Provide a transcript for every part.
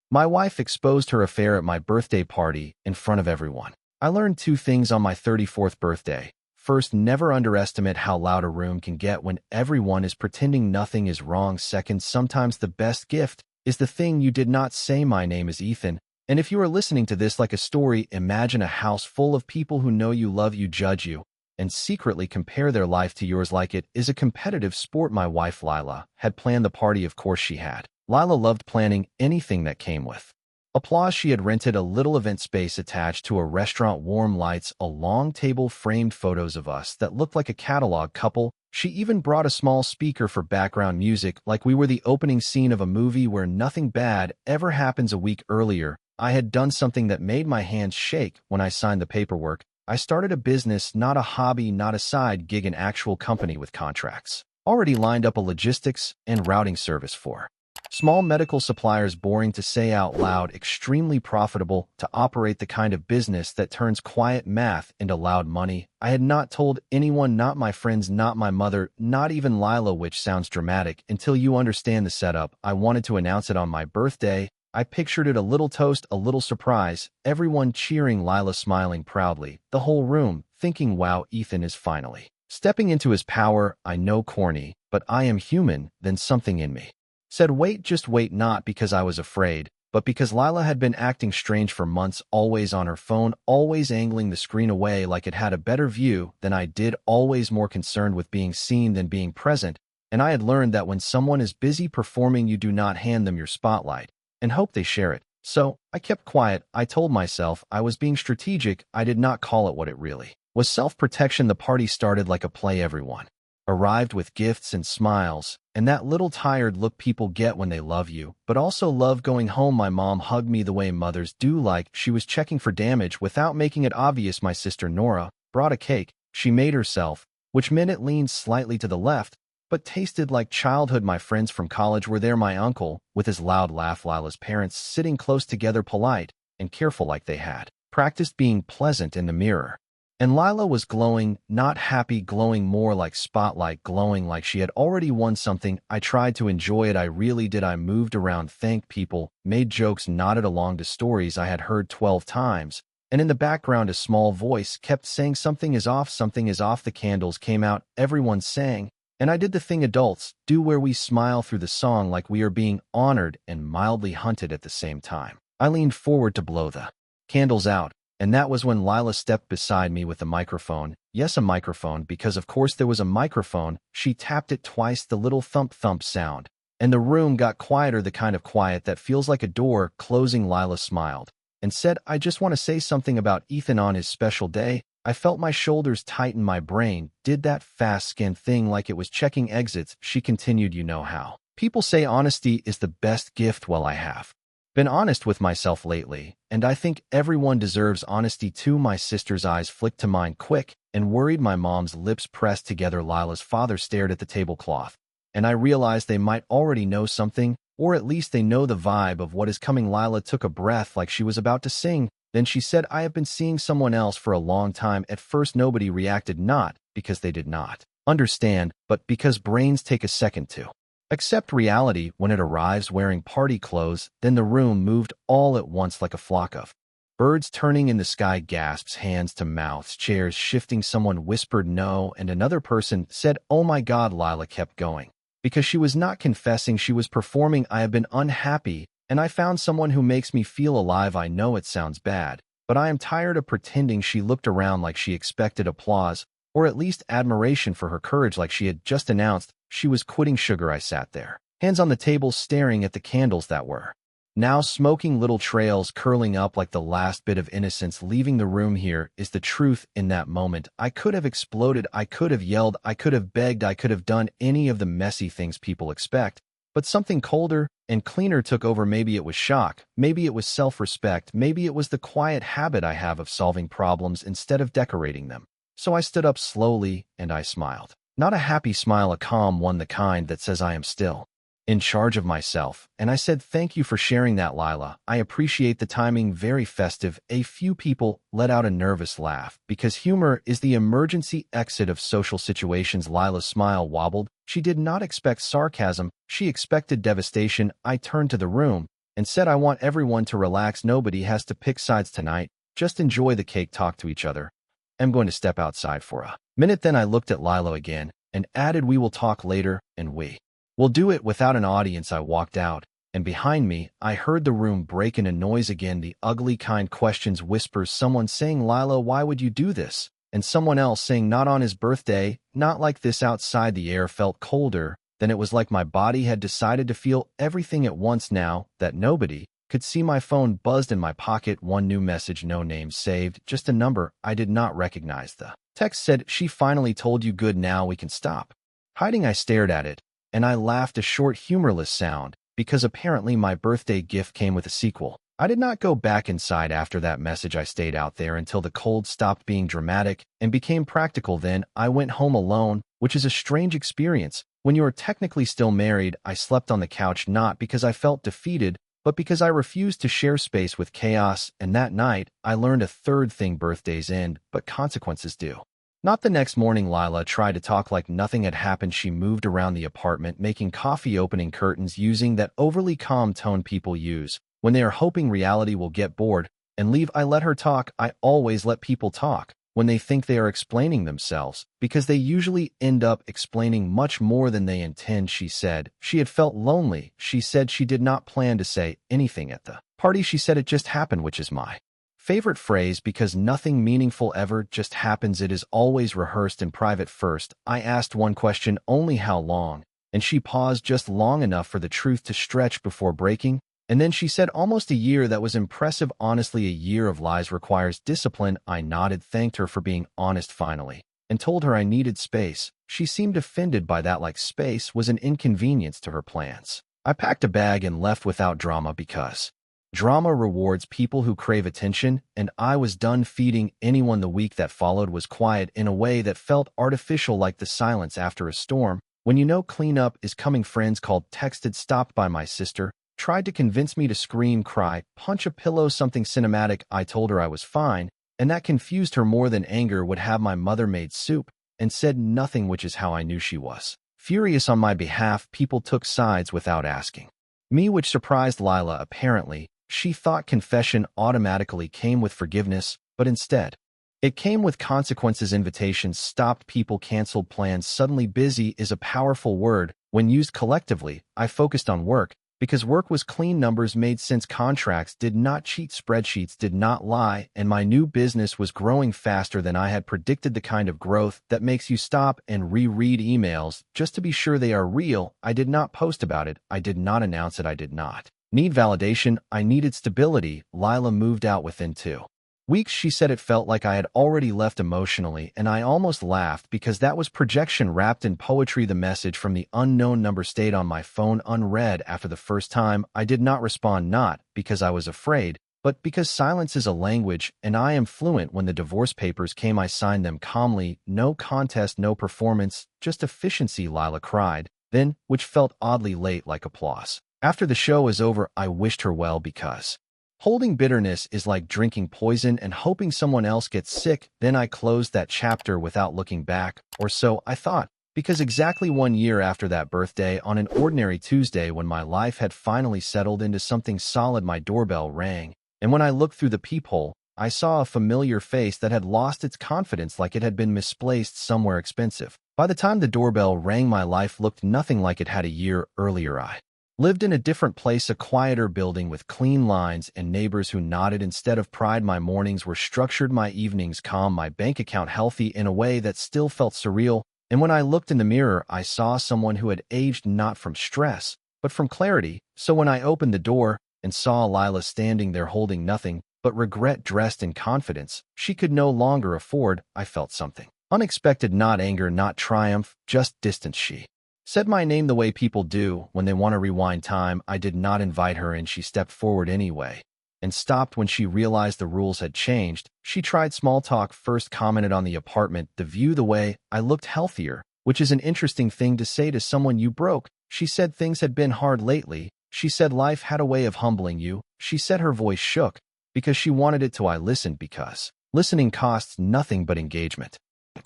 My wife exposed her affair at my birthday party in front of everyone. I learned two things on my 34th birthday. First, never underestimate how loud a room can get when everyone is pretending nothing is wrong. Second, sometimes the best gift is the thing you did not say. My name is Ethan, and if you are listening to this like a story, imagine a house full of people who know you, love you, judge you, and secretly compare their life to yours like it is a competitive sport. My wife, Lila, had planned the party. Of course she had. Lila loved planning anything that came with applause. She had rented a little event space attached to a restaurant, warm lights, a long table, framed photos of us that looked like a catalog couple. She even brought a small speaker for background music, like we were the opening scene of a movie where nothing bad ever happens. A week earlier, I had done something that made my hands shake when I signed the paperwork. I started a business, not a hobby, not a side gig, an actual company with contracts already lined up, a logistics and routing service for small medical suppliers. Boring to say out loud, extremely profitable to operate, the kind of business that turns quiet math into loud money. I had not told anyone, not my friends, not my mother, not even Lila, which sounds dramatic until you understand the setup. I wanted to announce it on my birthday. I pictured it, a little toast, a little surprise, everyone cheering, Lila smiling proudly, the whole room thinking, wow, Ethan is finally stepping into his power. I know, corny, but I am human. Then something in me said, wait, just wait, not because I was afraid, but because Lila had been acting strange for months, always on her phone, always angling the screen away like it had a better view than I did, always more concerned with being seen than being present. And I had learned that when someone is busy performing, you do not hand them your spotlight and hope they share it. So I kept quiet. I told myself I was being strategic. I did not call it what it really was, self-protection. The party started like a play. Everyone arrived with gifts and smiles, and that little tired look people get when they love you, but also love going home. My mom hugged me the way mothers do, like she was checking for damage without making it obvious. My sister Nora brought a cake she made herself, which meant it leaned slightly to the left, but tasted like childhood. My friends from college were there. My uncle, with his loud laugh, Lila's parents sitting close together, polite and careful, like they had practiced being pleasant in the mirror. And Lila was glowing, not happy, glowing more like spotlight, glowing like she had already won something. I tried to enjoy it. I really did. I moved around, thanked people, made jokes, nodded along to stories I had heard 12 times. And in the background, a small voice kept saying, something is off, something is off. The candles came out, everyone sang, and I did the thing adults do where we smile through the song like we are being honored and mildly hunted at the same time. I leaned forward to blow the candles out. And that was when Lila stepped beside me with a microphone. Yes, a microphone, because of course there was a microphone. She tapped it twice, the little thump-thump sound, and the room got quieter, the kind of quiet that feels like a door closing. Lila smiled and said, I just want to say something about Ethan on his special day. I felt my shoulders tighten, my brain did that fast scan thing like it was checking exits. She continued, you know how people say honesty is the best gift? Well, I have been honest with myself lately, and I think everyone deserves honesty too. My sister's eyes flicked to mine, quick and worried. My mom's lips pressed together. Lila's father stared at the tablecloth, and I realized they might already know something, or at least they know the vibe of what is coming. Lila took a breath like she was about to sing. Then she said, I have been seeing someone else for a long time. At first nobody reacted, not because they did not understand, but because brains take a second to accept reality when it arrives. Wearing party clothes, then the room moved all at once like a flock of birds turning in the sky. Gasps, hands to mouths, chairs shifting. Someone whispered no, and another person said, oh my God. Lila kept going because she was not confessing, she was performing. I have been unhappy, and I found someone who makes me feel alive. I know it sounds bad, but I am tired of pretending. She looked around like she expected applause, or at least admiration for her courage, like she had just announced she was quitting sugar. I sat there, hands on the table, staring at the candles that were now smoking, little trails curling up like the last bit of innocence leaving the room. Here is the truth. In that moment, I could have exploded, I could have yelled, I could have begged, I could have done any of the messy things people expect, but something colder and cleaner took over. Maybe it was shock, maybe it was self-respect, maybe it was the quiet habit I have of solving problems instead of decorating them. So I stood up slowly and I smiled. Not a happy smile, a calm one, the kind that says I am still in charge of myself. And I said, thank you for sharing that, Lila. I appreciate the timing, very festive. A few people let out a nervous laugh because humor is the emergency exit of social situations. Lila's smile wobbled. She did not expect sarcasm. She expected devastation. I turned to the room and said I want everyone to relax. Nobody has to pick sides tonight. Just enjoy the cake, talk to each other. I'm going to step outside for a minute. Then I looked at Lila again and added, we will talk later, and we will do it without an audience. I walked out, and behind me, I heard the room break into noise again, the ugly kind, questions, whispers, someone saying, Lila, why would you do this? And someone else saying, not on his birthday, not like this. Outside, the air felt colder. Then it was like my body had decided to feel everything at once. Now that nobody could see, my phone buzzed in my pocket. One new message, no name saved, just a number I did not recognize. The text said, she finally told you. Good, now we can stop hiding. I stared at it, and I laughed, a short, humorless sound, because apparently my birthday gift came with a sequel. I did not go back inside after that message. I stayed out there until the cold stopped being dramatic and became practical. Then I went home alone, which is a strange experience when you are technically still married. I slept on the couch, not because I felt defeated, but because I refused to share space with chaos. And that night, I learned a third thing: birthdays end, but consequences do. Not. The next morning, Lila tried to talk like nothing had happened. She moved around the apartment, making coffee, opening curtains, using that overly calm tone people use when they are hoping reality will get bored and leave. I let her talk. I always let people talk when they think they are explaining themselves, because they usually end up explaining much more than they intend. She said she had felt lonely. She said she did not plan to say anything at the party. She said it just happened, which is my favorite phrase, because nothing meaningful ever just happens. It is always rehearsed in private. First, I asked one question only, how long? And she paused just long enough for the truth to stretch before breaking. And then she said, almost a year. That was impressive. Honestly, a year of lies requires discipline. I nodded, thanked her for being honest finally, and told her I needed space. She seemed offended by that, like space was an inconvenience to her plans. I packed a bag and left without drama, because drama rewards people who crave attention, and I was done feeding anyone. The week that followed was quiet in a way that felt artificial, like the silence after a storm. When you know cleanup is coming. Friends called, texted, stopped by. My sister tried to convince me to scream, cry, punch a pillow, something cinematic. I told her I was fine, and that confused her more than anger would have. My mother made soup and said nothing, which is how I knew she was furious on my behalf. People took sides without asking me, which surprised Lila. Apparently, she thought confession automatically came with forgiveness, but instead, it came with consequences. Invitations stopped, people canceled plans. Suddenly, busy is a powerful word when used collectively. I focused on work, because work was clean. Numbers made sense. Contracts did not cheat. Spreadsheets did not lie. And my new business was growing faster than I had predicted, the kind of growth that makes you stop and reread emails just to be sure they are real. I did not post about it. I did not announce it. I did not need validation. I needed stability. Lila moved out within 2 weeks. She said it felt like I had already left emotionally, and I almost laughed, because that was projection wrapped in poetry. The message from the unknown number stayed on my phone unread. After the first time, I did not respond, not because I was afraid, but because silence is a language, and I am fluent. When the divorce papers came, I signed them calmly. No contest, no performance, just efficiency. Lila cried, then, which felt oddly late, like applause. After the show was over, I wished her well, because holding bitterness is like drinking poison and hoping someone else gets sick. Then I closed that chapter without looking back, or so I thought, because exactly 1 year after that birthday, on an ordinary Tuesday when my life had finally settled into something solid, my doorbell rang, and when I looked through the peephole, I saw a familiar face that had lost its confidence, like it had been misplaced somewhere expensive. By the time the doorbell rang, my life looked nothing like it had a year earlier. I lived in a different place, a quieter building with clean lines and neighbors who nodded instead of pride. My mornings were structured, my evenings calm, my bank account healthy in a way that still felt surreal. And when I looked in the mirror, I saw someone who had aged not from stress, but from clarity. So when I opened the door and saw Lila standing there holding nothing but regret, dressed in confidence she could no longer afford, I felt something unexpected, not anger, not triumph, just distance. She said my name the way people do when they want to rewind time. I did not invite her in. She stepped forward anyway and stopped when she realized the rules had changed. She tried small talk first, commented on the apartment, the view, the way I looked healthier, which is an interesting thing to say to someone you broke. She said things had been hard lately. She said life had a way of humbling you. She said her voice shook because she wanted it to. I listened because listening costs nothing but engagement.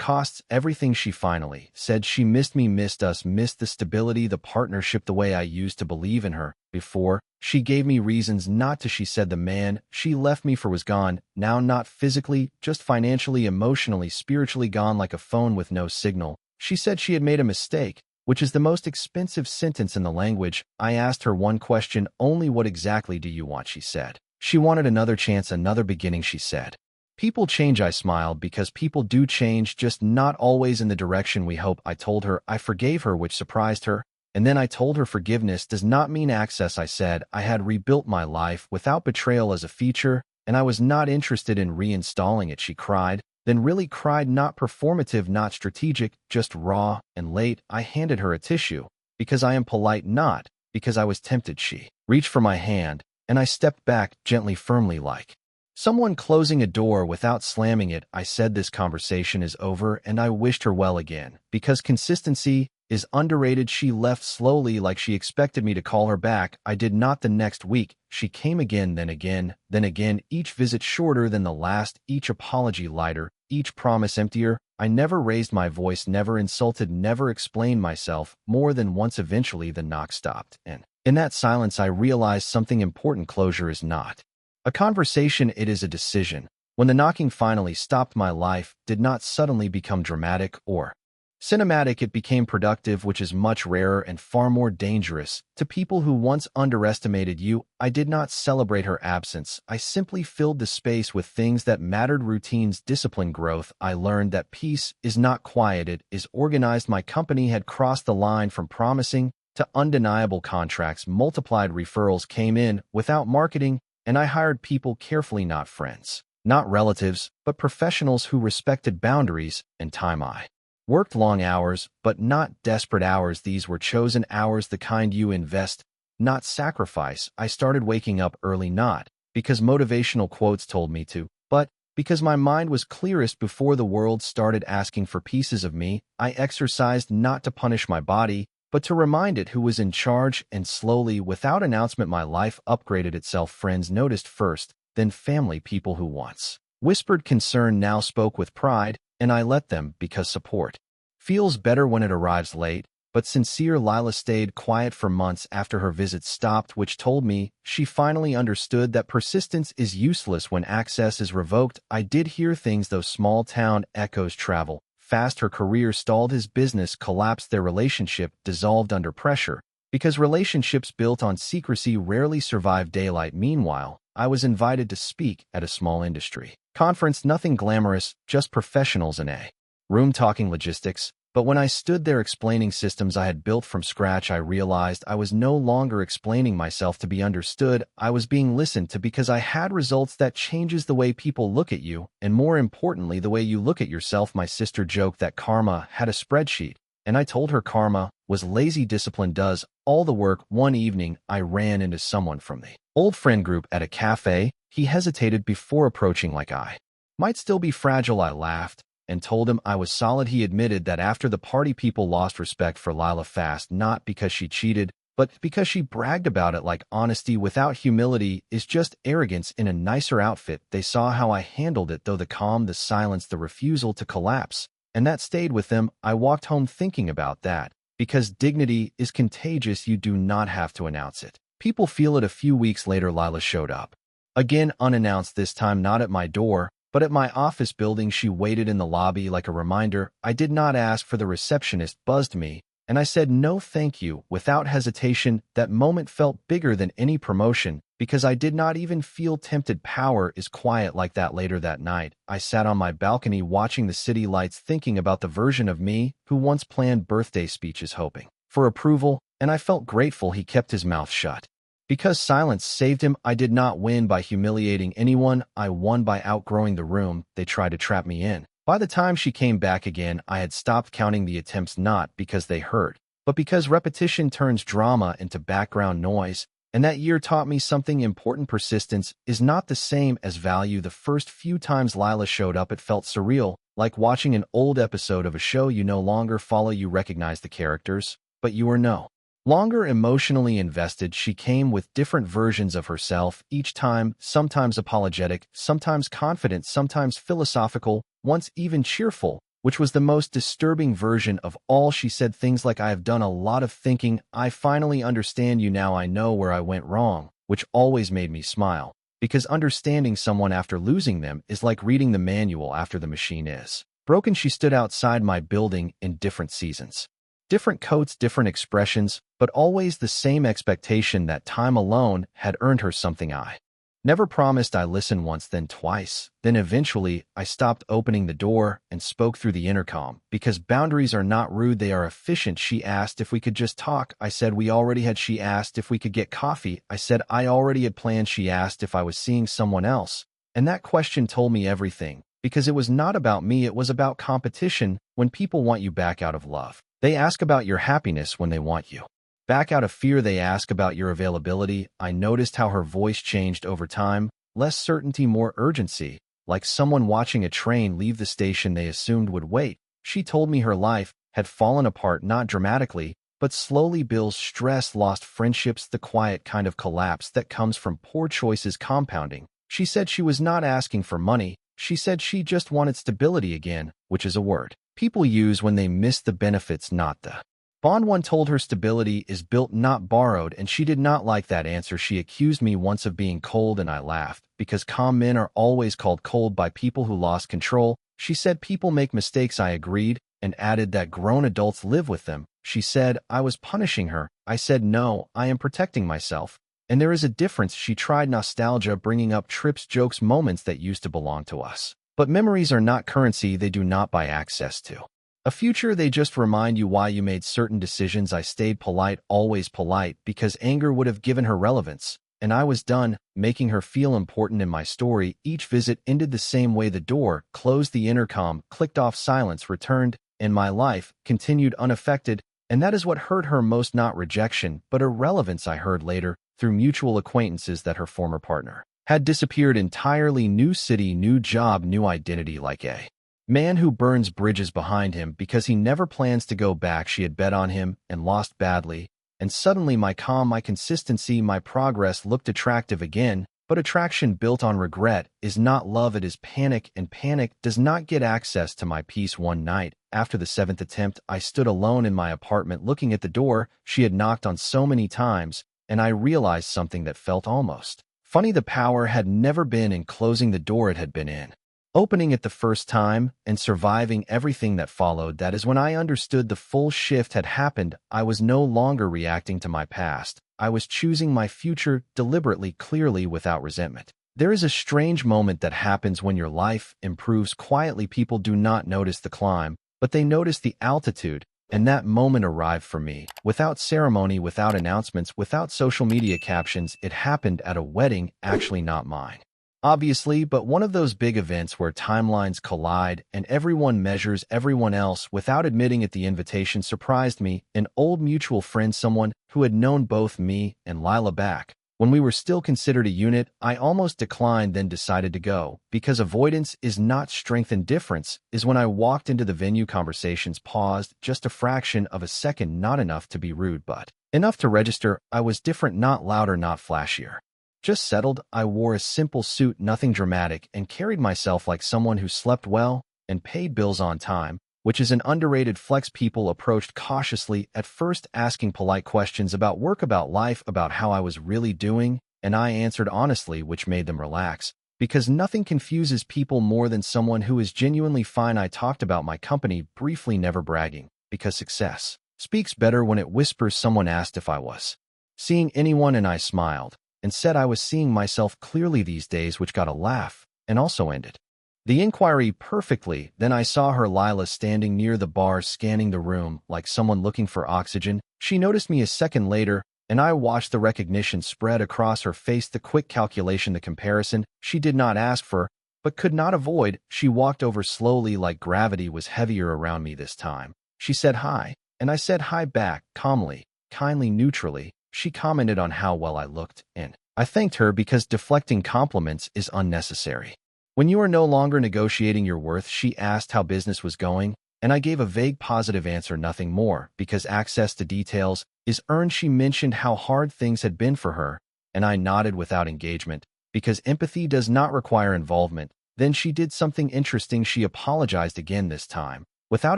costs everything. She finally said she missed me, missed us, missed the stability, the partnership, the way I used to believe in her before. She gave me reasons not to. She said the man she left me for was gone, now not physically, just financially, emotionally, spiritually gone, like a phone with no signal. She said she had made a mistake, which is the most expensive sentence in the language. I asked her one question only: what exactly do you want? She said she wanted another chance, another beginning. She said, people change. I smiled, because people do change, just not always in the direction we hope. I told her I forgave her, which surprised her. And then I told her forgiveness does not mean access. I said I had rebuilt my life without betrayal as a feature, and I was not interested in reinstalling it. She cried, then really cried, not performative, not strategic, just raw and late. I handed her a tissue, because I am polite, not because I was tempted. She reached for my hand, and I stepped back gently, firmly, like someone closing a door without slamming it. I said this conversation is over, and I wished her well again, because consistency is underrated. She left slowly, like she expected me to call her back. I did not. The next week, she came again, then again, then again, each visit shorter than the last, each apology lighter, each promise emptier. I never raised my voice, never insulted, never explained myself. More than once, eventually, the knock stopped, and in that silence I realized something important. Closure is not a conversation, it is a decision. When the knocking finally stopped, my life did not suddenly become dramatic or cinematic. It became productive, which is much rarer and far more dangerous. To people who once underestimated you, I did not celebrate her absence. I simply filled the space with things that mattered: routines, discipline, growth. I learned that peace is not quiet, it is organized. My company had crossed the line from promising to undeniable. Contracts multiplied, referrals came in without marketing, and I hired people carefully, not friends, not relatives, but professionals who respected boundaries and time. I worked long hours, but not desperate hours. These were chosen hours, the kind you invest, not sacrifice. I started waking up early, not because motivational quotes told me to, but because my mind was clearest before the world started asking for pieces of me. I exercised not to punish my body, but to remind it who was in charge, and slowly, without announcement, my life upgraded itself. Friends noticed first, then family. People who once whispered concern now spoke with pride, and I let them, because support feels better when it arrives late, but sincere. Lila stayed quiet for months after her visits stopped, which told me she finally understood that persistence is useless when access is revoked. I did hear things, those small town echoes travel fast. Her career stalled, his business collapsed, their relationship dissolved under pressure, because relationships built on secrecy rarely survive daylight. Meanwhile, I was invited to speak at a small industry conference, nothing glamorous, just professionals in a room talking logistics. But when I stood there explaining systems I had built from scratch, I realized I was no longer explaining myself to be understood. I was being listened to, because I had results that changes the way people look at you, and more importantly, the way you look at yourself. My sister joked that karma had a spreadsheet, and I told her karma was lazy, discipline does all the work. One evening, I ran into someone from the old friend group at a cafe. He hesitated before approaching, like I might still be fragile. I laughed and told him I was solid. He admitted that after the party, people lost respect for Lila fast, not because she cheated, but because she bragged about it. Like honesty without humility is just arrogance in a nicer outfit. They saw how I handled it, though, the calm, the silence, the refusal to collapse, and that stayed with them. I walked home thinking about that, because dignity is contagious. You do not have to announce it. People feel it. A few weeks later, Lila showed up again, unannounced, this time not at my door, but at my office building. She waited in the lobby like a reminder. I did not ask for the receptionist, buzzed me, and I said no thank you without hesitation. That moment felt bigger than any promotion, because I did not even feel tempted. Power is quiet like that. Later that night, I sat on my balcony watching the city lights, thinking about the version of me who once planned birthday speeches hoping for approval, and I felt grateful he kept his mouth shut, because silence saved him. I did not win by humiliating anyone. I won by outgrowing the room they tried to trap me in. By the time she came back again, I had stopped counting the attempts, not because they hurt, but because repetition turns drama into background noise. And that year taught me something important. Persistence is not the same as value. The first few times Lila showed up, it felt surreal, like watching an old episode of a show you no longer follow. You recognize the characters, but you are no longer emotionally invested. She came with different versions of herself each time, sometimes apologetic, sometimes confident, sometimes philosophical, once even cheerful. which was the most disturbing version of all. She said things like, "I have done a lot of thinking. I finally understand you now. I know where I went wrong," which always made me smile, because understanding someone after losing them is like reading the manual after the machine is broken. She stood outside my building in different seasons. Different coats, different expressions, but always the same expectation that time alone had earned her something I never promised. I listened once, then twice. Then eventually, I stopped opening the door and spoke through the intercom, because boundaries are not rude, they are efficient. She asked if we could just talk. I said we already had. She asked if we could get coffee. I said I already had plans. She asked if I was seeing someone else. And that question told me everything, because it was not about me, it was about competition. When people want you back out of love, they ask about your happiness. When they want you back out of fear, they ask about your availability. I noticed how her voice changed over time. Less certainty, more urgency, like someone watching a train leave the station they assumed would wait. She told me her life had fallen apart, not dramatically, but slowly. Bills, stress, lost friendships, the quiet kind of collapse that comes from poor choices compounding. She said she was not asking for money. She said she just wanted stability again, which is a word people use when they miss the benefits, not the bond. One told her stability is built, not borrowed, and she did not like that answer. She accused me once of being cold, and I laughed, because calm men are always called cold by people who lost control. She said people make mistakes. I agreed, and added that grown adults live with them. She said I was punishing her. I said no, I am protecting myself. And there is a difference. She tried nostalgia, bringing up trips, jokes, moments that used to belong to us. But memories are not currency. They do not buy access to a future. They just remind you why you made certain decisions. I stayed polite, always polite, because anger would have given her relevance, and I was done making her feel important in my story. Each visit ended the same way. The door closed, the intercom clicked off, silence returned, and my life continued unaffected. And that is what hurt her most, not rejection, but irrelevance. I heard later, through mutual acquaintances, that her former partner had disappeared entirely. New city, new job, new identity, like a man who burns bridges behind him because he never plans to go back. She had bet on him and lost badly, and suddenly my calm, my consistency, my progress looked attractive again. But attraction built on regret is not love, it is panic, and panic does not get access to my peace. One night, after the 7th attempt, I stood alone in my apartment looking at the door she had knocked on so many times, and I realized something that felt almost funny. The power had never been in closing the door, it had been in opening it the first time and surviving everything that followed. That is when I understood the full shift had happened. I was no longer reacting to my past. I was choosing my future deliberately, clearly, without resentment. There is a strange moment that happens when your life improves quietly. People do not notice the climb, but they notice the altitude. And that moment arrived for me, without ceremony, without announcements, without social media captions. It happened at a wedding, actually not mine, obviously, but one of those big events where timelines collide and everyone measures everyone else without admitting it. The invitation surprised me. An old mutual friend, someone who had known both me and Lila back when we were still considered a unit. I almost declined, then decided to go, because avoidance is not strength. Indifference is. When I walked into the venue, conversations paused just a fraction of a second, not enough to be rude, but enough to register. I was different, not louder, not flashier, just settled. I wore a simple suit, nothing dramatic, and carried myself like someone who slept well and paid bills on time, which is an underrated flex. People approached cautiously, at first asking polite questions about work, about life, about how I was really doing, and I answered honestly, which made them relax, because nothing confuses people more than someone who is genuinely fine. I talked about my company briefly, never bragging, because success speaks better when it whispers. Someone asked if I was seeing anyone, and I smiled and said I was seeing myself clearly these days, which got a laugh and also ended the inquiry perfectly. Then I saw her, Lila, standing near the bar, scanning the room like someone looking for oxygen. She noticed me a second later, and I watched the recognition spread across her face, the quick calculation, the comparison she did not ask for, but could not avoid. She walked over slowly, like gravity was heavier around me this time. She said hi, and I said hi back, calmly, kindly, neutrally. She commented on how well I looked, and I thanked her, because deflecting compliments is unnecessary when you are no longer negotiating your worth. She asked how business was going, and I gave a vague positive answer, nothing more, because access to details is earned. She mentioned how hard things had been for her, and I nodded without engagement, because empathy does not require involvement. Then she did something interesting. She apologized again, this time without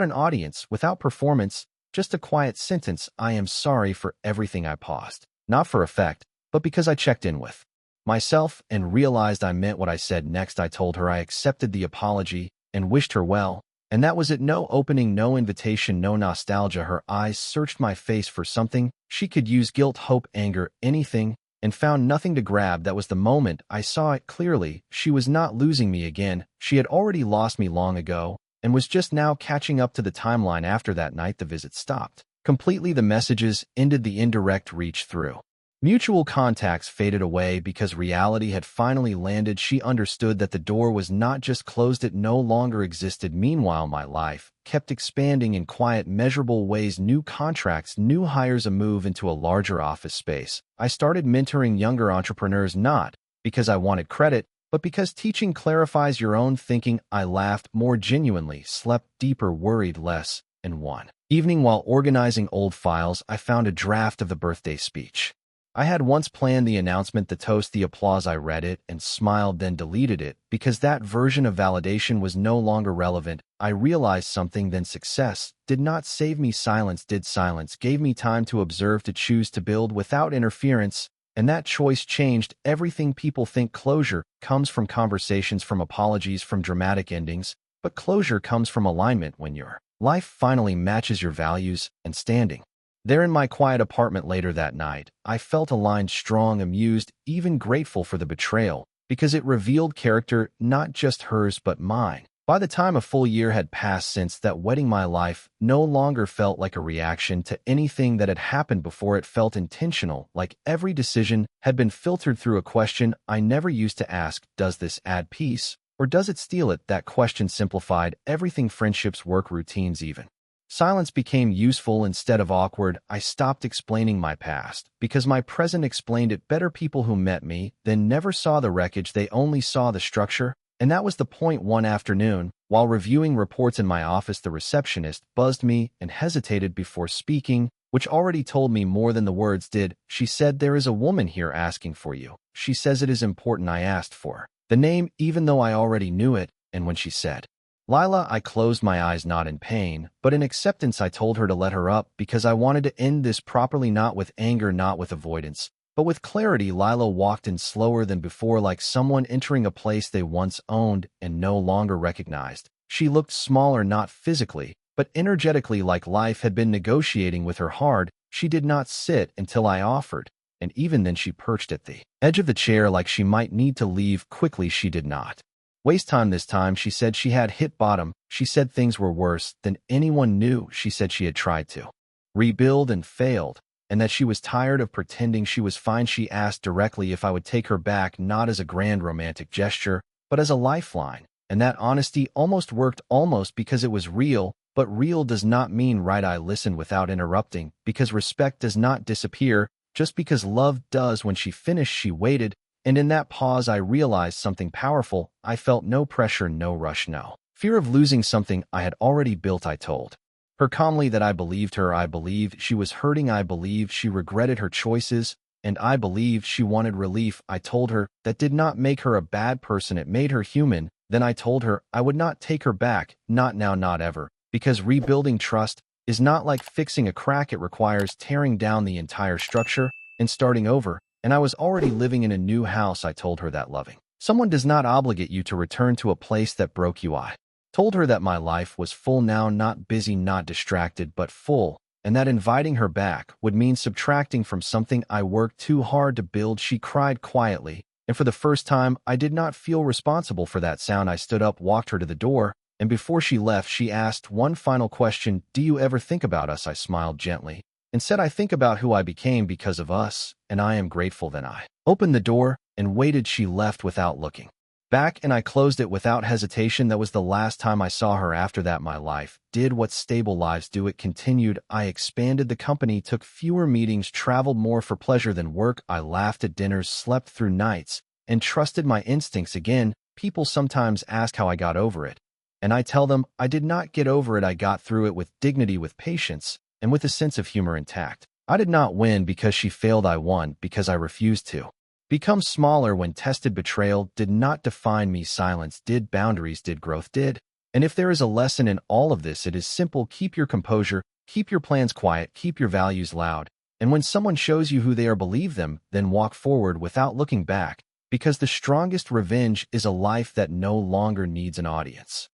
an audience, without performance, just a quiet sentence, "I am sorry for everything." I paused, not for effect, but because I checked in with myself and realized I meant what I said. Next, I told her I accepted the apology and wished her well. And that was it. No opening, no invitation, no nostalgia. Her eyes searched my face for something she could use: guilt, hope, anger, anything, and found nothing to grab. That was the moment I saw it clearly. She was not losing me again. She had already lost me long ago and was just now catching up to the timeline. After that night, the visit stopped completely. The messages ended, the indirect reach through. Mutual contacts faded away because reality had finally landed. She understood that the door was not just closed, it no longer existed. Meanwhile, my life kept expanding in quiet, measurable ways: new contracts, new hires, a move into a larger office space. I started mentoring younger entrepreneurs, not because I wanted credit, but because teaching clarifies your own thinking. I laughed more genuinely, slept deeper, worried less, and one evening while organizing old files, I found a draft of the birthday speech I had once planned: the announcement, the toast, the applause. I read it and smiled, then deleted it because that version of validation was no longer relevant. I realized something then: success did not save me, silence did. Silence gave me time to observe, to choose, to build without interference, and that choice changed everything. People think closure comes from conversations, from apologies, from dramatic endings, but closure comes from alignment, when your life finally matches your values. And standing there in my quiet apartment later that night, I felt aligned, strong, amused, even grateful for the betrayal, because it revealed character, not just hers but mine. By the time a full year had passed since that wedding, my life no longer felt like a reaction to anything that had happened before. It felt intentional, like every decision had been filtered through a question I never used to ask: does this add peace, or does it steal it? That question simplified everything: friendships, work, routines, even silence became useful instead of awkward. I stopped explaining my past because my present explained it better. People who met me then never saw the wreckage, they only saw the structure. And that was the point. One afternoon, while reviewing reports in my office, the receptionist buzzed me and hesitated before speaking, which already told me more than the words did. She said, "There is a woman here asking for you. She says it is important." I asked for the name, even though I already knew it, and when she said Lila, I closed my eyes, not in pain, but in acceptance. I told her to let her up because I wanted to end this properly, not with anger, not with avoidance, but with clarity. Lila walked in slower than before, like someone entering a place they once owned and no longer recognized. She looked smaller, not physically, but energetically, like life had been negotiating with her hard. She did not sit until I offered, and even then she perched at the edge of the chair like she might need to leave quickly. She did not waste time this time. She said she had hit bottom. She said things were worse than anyone knew. She said she had tried to rebuild and failed, and that she was tired of pretending she was fine. She asked directly if I would take her back, not as a grand romantic gesture, but as a lifeline. And that honesty almost worked, almost because it was real, but real does not mean right. I listened without interrupting, because respect does not disappear just because love does. When she finished, she waited, and in that pause I realized something powerful. I felt no pressure, no rush, no fear of losing something I had already built. I told her calmly that I believed her. I believed she was hurting. I believed she regretted her choices, and I believed she wanted relief. I told her that did not make her a bad person, it made her human. Then I told her I would not take her back, not now, not ever, because rebuilding trust is not like fixing a crack. It requires tearing down the entire structure and starting over. And I was already living in a new house. I told her that loving someone does not obligate you to return to a place that broke you. I told her that my life was full now, not busy, not distracted, but full, and that inviting her back would mean subtracting from something I worked too hard to build. She cried quietly, and for the first time, I did not feel responsible for that sound. I stood up, walked her to the door, and before she left, she asked one final question: "Do you ever think about us?" I smiled gently and said, "I think about who I became because of us, and I am grateful." Then I opened the door and waited. She left without looking back, and I closed it without hesitation. That was the last time I saw her. After that, my life did what stable lives do. It continued. I expanded the company, took fewer meetings, traveled more for pleasure than work. I laughed at dinners, slept through nights, and trusted my instincts again. People sometimes ask how I got over it, and I tell them I did not get over it. I got through it with dignity, with patience, and with a sense of humor intact. I did not win because she failed. I won because I refused to become smaller when tested. Betrayal did not define me. Silence did. Boundaries did. Growth did. And if there is a lesson in all of this, it is simple: keep your composure, keep your plans quiet, keep your values loud. And when someone shows you who they are, believe them, then walk forward without looking back, because the strongest revenge is a life that no longer needs an audience.